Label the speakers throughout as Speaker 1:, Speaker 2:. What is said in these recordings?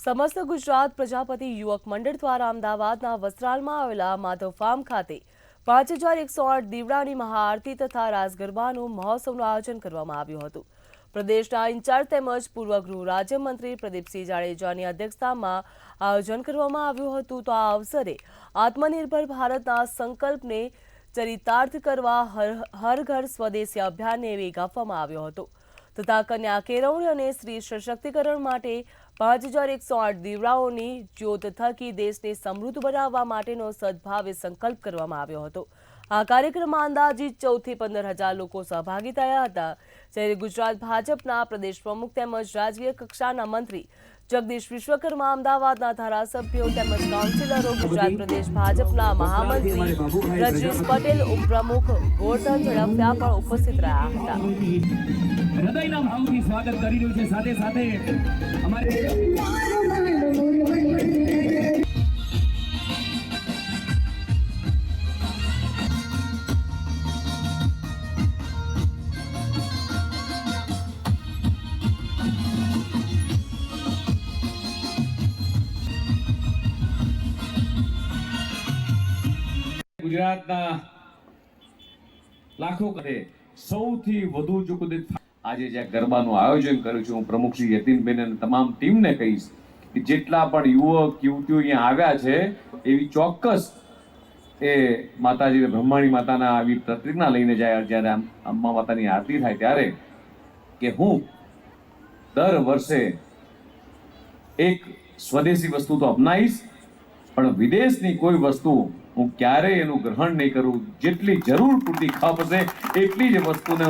Speaker 1: સમસ્ત ગુજરાત પ્રજાપતિ યુવક મંડળ દ્વારા અમદાવાદના વસ્ત્રાલમાં આવેલા માધવ ફાર્મ ખાતે 5108 દીવડાની મહાઆરતી તથા રાસ ગરબાનું મહોત્સવનું આયોજન કરવામાં આવ્યું હતું। પ્રદેશના ઇન્ચાર્જ તેમજ પૂર્વ ગૃહ રાજ્યમંત્રી પ્રદીપસિંહ જાડેજાની અધ્યક્ષતામાં આયોજન કરવામાં આવ્યું હતું। તો આ અવસરે આત્મનિર્ભર ભારતના સંકલ્પને ચરિતાર્થ કરવા હર ઘર સ્વદેશી અભિયાનને વેગ આપવામાં આવ્યો હતો તથા કન્યા કેળવણી અને સ્ત્રી સશક્તિકરણ માટે 5108 દીવડાઓની જ્યોત થકી દેશને સમૃદ્ધ બનાવવા માટેનો સદભાવે સંકલ્પ કરવામાં આવ્યો હતો। આ કાર્યક્રમમાં અંદાજિત 14 થી 15,000 લોકો સહભાગી થયા હતા। જ્યારે ગુજરાત ભાજપના પ્રદેશ પ્રમુખ તેમજ રાજ્ય કક્ષાના મંત્રી જગદીશ વિશ્વકર્મા, અમદાવાદના ધારાસભ્યો તેમજ કાઉન્સિલરો, ગુજરાત પ્રદેશ ભાજપના મહામંત્રી રજનીશ પટેલ, ઉપપ્રમુખ ગોરધન ઝડફિયા પણ ઉપસ્થિત રહ્યા હતા।
Speaker 2: હૃદયના ભાવથી સ્વાગત કરી રહ્યું છે। સાથે સાથે અમારે ગુજરાતના લાખો કરે સૌથી વધુ જો કુદરત આજે જે ગરબાનું આયોજન કર્યું છે, હું પ્રમુખ શ્રી યતીનબેન અને તમામ ટીમને કહીશ કે જેટલા પણ યુવક યુવતીઓ અહીંયા આવ્યા છે એવી ચોક્કસ એ માતાજી બ્રહ્માણી માતાના આવી પ્રતિજ્ઞા લઈને જાય જ્યારે અમ્મા માતાની આરતી થાય ત્યારે કે હું દર વર્ષે એક સ્વદેશી વસ્તુ તો અપનાવીશ પણ વિદેશની કોઈ વસ્તુ હું ક્યારેય એનું ગ્રહણ નહીં કરું। જેટલી જરૂર પૂરતી ખપ હશે એટલી જ વસ્તુને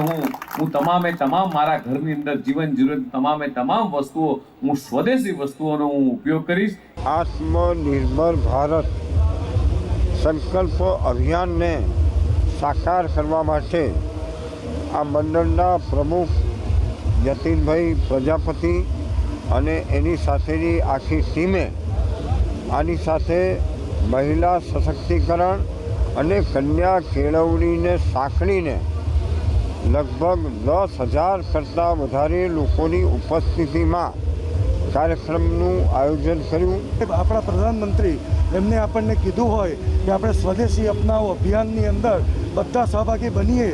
Speaker 2: હું તમામે તમામ મારા ઘરની અંદર જીવન જરૂરિયાત તમામે તમામ વસ્તુઓ હું સ્વદેશી વસ્તુઓનો હું ઉપયોગ કરીશ।
Speaker 3: આત્મનિર્ભર ભારત સંકલ્પ અભિયાનને સાકાર કરવા માટે આ મંડળના પ્રમુખ યતીનભાઈ પ્રજાપતિ અને એની સાથેની આખી ટીમે આની સાથે મહિલા સશક્તિકરણ અને કન્યા કેળવણીને સાંકળીને લગભગ 10,000 કરતાં વધારે લોકોની ઉપસ્થિતિમાં કાર્યક્રમનું આયોજન કર્યું।
Speaker 4: આપણા પ્રધાનમંત્રી એમને આપણને કીધું હોય કે આપણે સ્વદેશી અપનાવો અભિયાનની અંદર બધા સહભાગી બનીએ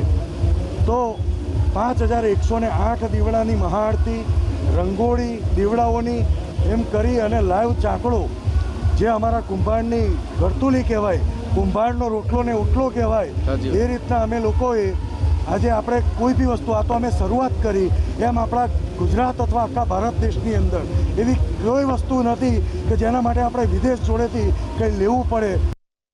Speaker 4: તો 5108 દીવડાની મહાઆરતી, રંગોળી દીવડાઓની એમ કરી અને લાઈવ ચાકડો જે અમારા કુંભારની ઘરતુલી કહેવાય, કુંભારનો રોટલો ને ઓટલો કહેવાય, એ રીતના અમે લોકોએ આજે આપણે કોઈ બી વસ્તુ આ તો અમે શરૂઆત કરી એમ આપણા ગુજરાત અથવા આખા ભારત દેશની અંદર એવી કોઈ વસ્તુ નથી કે જેના માટે આપણે વિદેશ જોડેથી કંઈ લેવું પડે।